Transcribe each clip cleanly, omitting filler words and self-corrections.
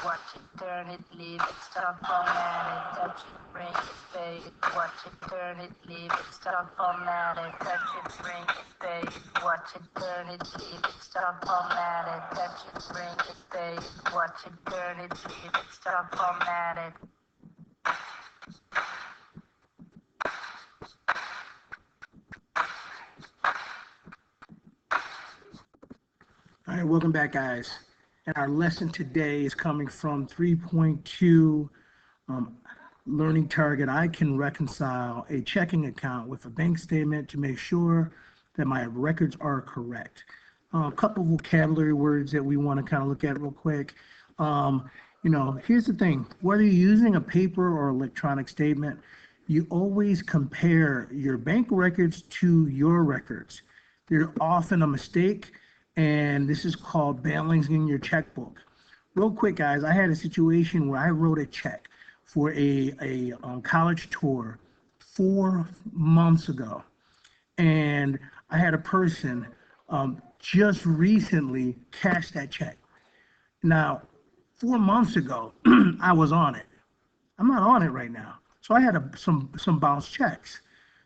watch it, turn it, leave it, stop, format it, touch it, bring it, fade it, watch it, turn it, leave it, stop, format it, touch it, bring it, fade it, watch it, turn it, leave it, stop, format it, touch it, bring it, fade it, watch it, turn it, leave it, stop, format it. All right, welcome back, guys. And our lesson today is coming from 3.2 learning target. I can reconcile a checking account with a bank statement to make sure that my records are correct. A couple vocabulary words that we want to kind of look at real quick. Here's the thing, whether you're using a paper or electronic statement, you always compare your bank records to your records. There's often a mistake, and this is called balancing your checkbook. Real quick, guys, I had a situation where I wrote a check for a college tour 4 months ago, and I had a person just recently cash that check. Now, 4 months ago, I was on it. I'm not on it right now. So I had some bounce checks.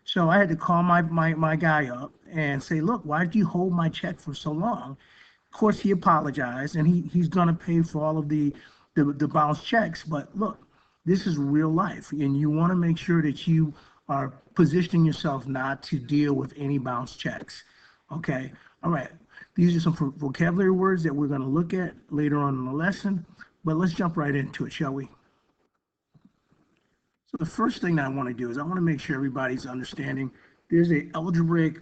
So I had to call my guy up and say, look, why did you hold my check for so long? Of course, he apologized, and he's going to pay for all of the bounce checks. But look, this is real life, and you want to make sure that you are positioning yourself not to deal with any bounce checks. Okay, all right. These are some vocabulary words that we're going to look at later on in the lesson, but let's jump right into it, shall we? So the first thing that I want to do is I want to make sure everybody's understanding. There's a algebraic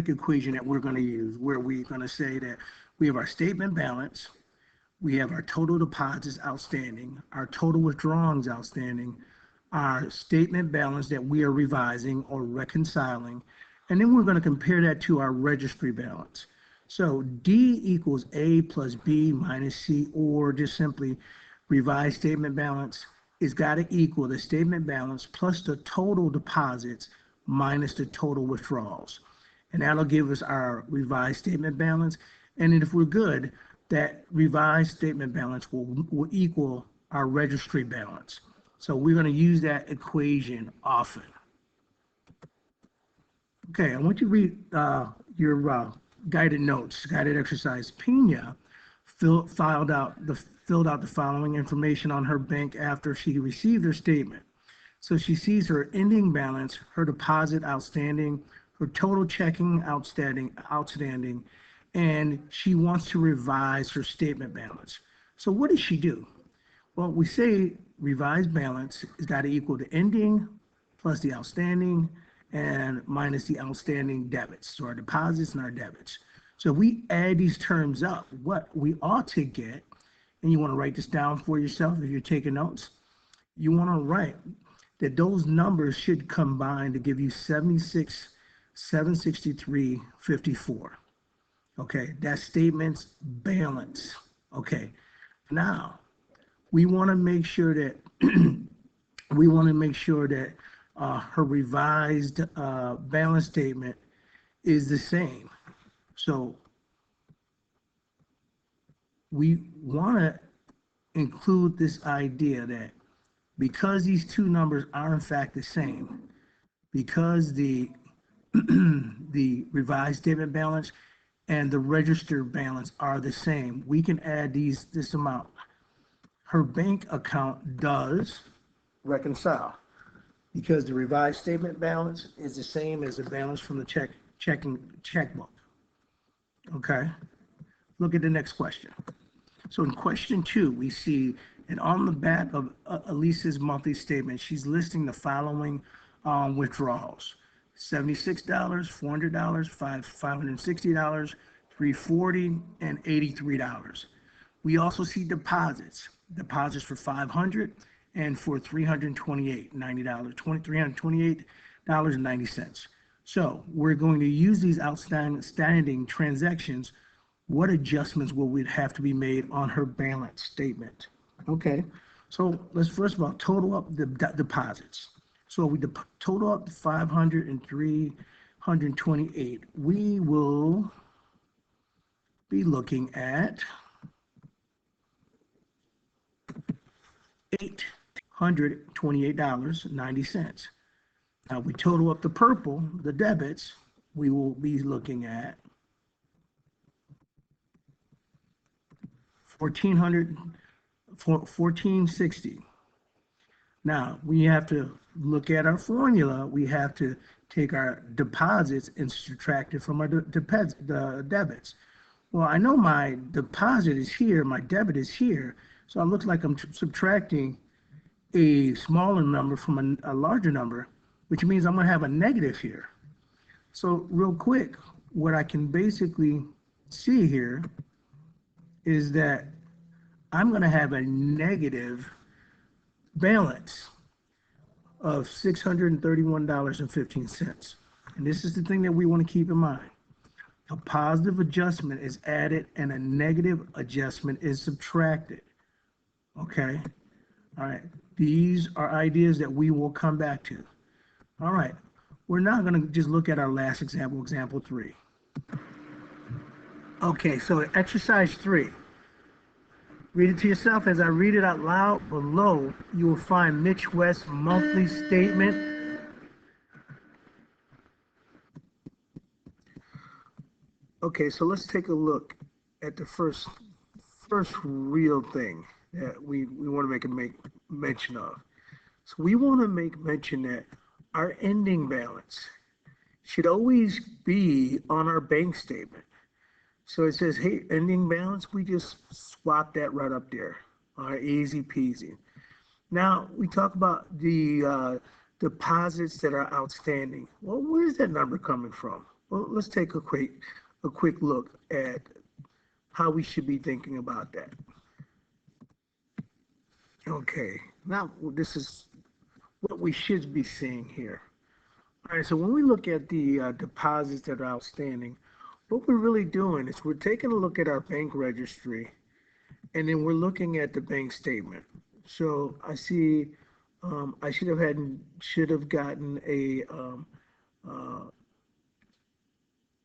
equation that we're going to use, where we're going to say that we have our statement balance, we have our total deposits outstanding, our total withdrawals outstanding, our statement balance that we are revising or reconciling, and then we're going to compare that to our registry balance. So D equals A plus B minus C, or just simply revised statement balance is got to equal the statement balance plus the total deposits minus the total withdrawals. And that'll give us our revised statement balance. And then if we're good, that revised statement balance will equal our registry balance. So we're going to use that equation often. Okay, I want you to read your guided notes, guided exercise. Pena filled out the following information on her bank after she received her statement. So she sees her ending balance, her deposit outstanding, her total checking outstanding, and she wants to revise her statement balance. So what does she do? Well, we say revised balance has got to equal the ending plus the outstanding and minus the outstanding debits. So our deposits and our debits. So if we add these terms up, what we ought to get, and you want to write this down for yourself if you're taking notes, you want to write that those numbers should combine to give you 76,763.54. Okay, that's statements balance. Okay, now we want to make sure that her revised balance statement is the same. So we want to include this idea that because these two numbers are in fact the same, because the the revised statement balance and the registered balance are the same, we can add this amount. Her bank account does reconcile because the revised statement balance is the same as the balance from the checkbook. Okay, look at the next question. So in question 2, we see, and on the back of Elisa's monthly statement, she's listing the following withdrawals: $76, $400, $560, $340, and $83. We also see deposits for $500 and for $328.90. So we're going to use these outstanding transactions. What adjustments will we have to be made on her balance statement? Okay, so let's first of all total up the deposits. So we total up the 500 and 328. We will be looking at $828.90. Now, if we total up the purple, the debits, we will be looking at $1,460. Now, we have to look at our formula. We have to take our deposits and subtract it from our the debits. Well, I know my deposit is here, my debit is here, so it looks like I'm subtracting a smaller number from a larger number, which means I'm going to have a negative here. So real quick, what I can basically see here is that I'm going to have a negative balance of $631.15. And this is the thing that we want to keep in mind. A positive adjustment is added and a negative adjustment is subtracted. Okay? All right. These are ideas that we will come back to. All right. We're now going to just look at our last example, example 3. Okay, so exercise 3. Read it to yourself. As I read it out loud below, you will find Mitch West's monthly statement. Okay, so let's take a look at the first real thing that we want to make mention of. So we want to make mention that our ending balance should always be on our bank statement. So it says, hey, ending balance, we just swap that right up there. All right, easy peasy. Now, we talk about the deposits that are outstanding. Well, where's that number coming from? Well, let's take a quick look at how we should be thinking about that. Okay, now this is what we should be seeing here. All right, so when we look at the deposits that are outstanding, what we're really doing is we're taking a look at our bank registry, and then we're looking at the bank statement. So I see I should have gotten a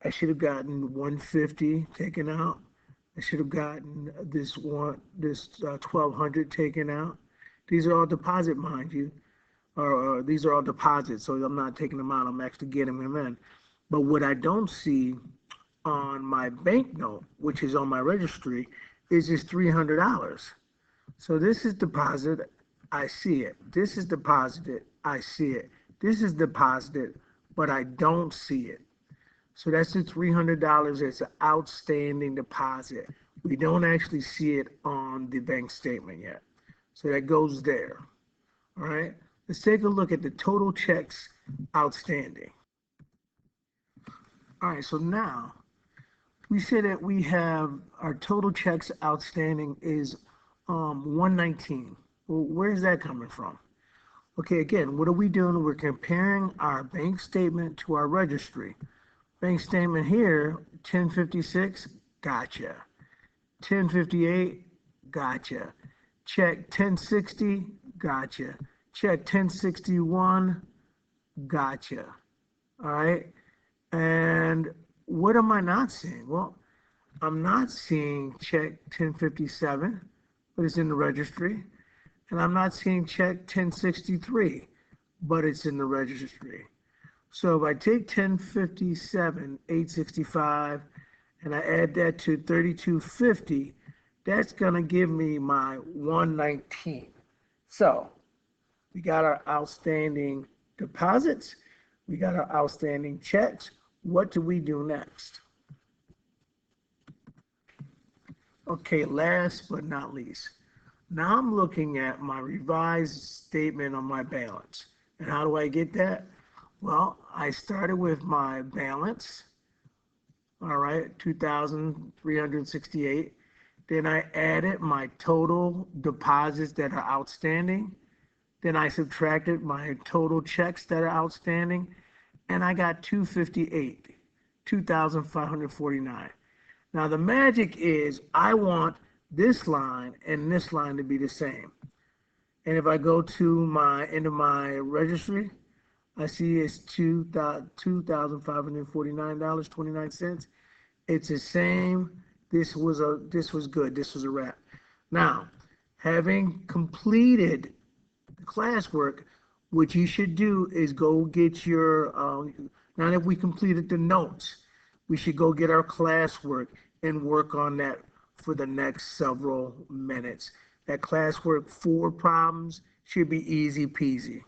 I should have gotten 150 taken out. I should have gotten this 1,200 taken out. These are all deposit, mind you, or these are all deposits. So I'm not taking them out. I'm actually getting them in. But what I don't see on my banknote, which is on my registry, is this $300. So this is deposited, I see it. This is deposited, I see it. This is deposited, but I don't see it. So that's the $300. It's an outstanding deposit. We don't actually see it on the bank statement yet. So that goes there. All right. Let's take a look at the total checks outstanding. All right. So now we say that we have our total checks outstanding is 119. Well, where's that coming from? Okay. Again, what are we doing? We're comparing our bank statement to our registry. Bank statement here, 1056, gotcha. 1058, gotcha. Check 1060, gotcha. Check 1061, gotcha. All right. And what am I not seeing? Well, I'm not seeing check 1057, but it's in the registry. And I'm not seeing check 1063, but it's in the registry. So if I take 1057, 865, and I add that to 3250, that's going to give me my 119. So we got our outstanding deposits. We got our outstanding checks. What do we do next? Okay, last but not least. Now I'm looking at my revised statement on my balance. And how do I get that? Well, I started with my balance, all right, 2,368. Then I added my total deposits that are outstanding. Then I subtracted my total checks that are outstanding, and I got 258, 2,549. Now the magic is I want this line and this line to be the same. And if I go to my end of my registry, I see it's $2,549.29. It's the same. This was good. This was a wrap. Now, Having completed the classwork, what you should do is go get your, now that we completed the notes, we should go get our classwork and work on that for the next several minutes. That classwork, 4 problems, should be easy peasy.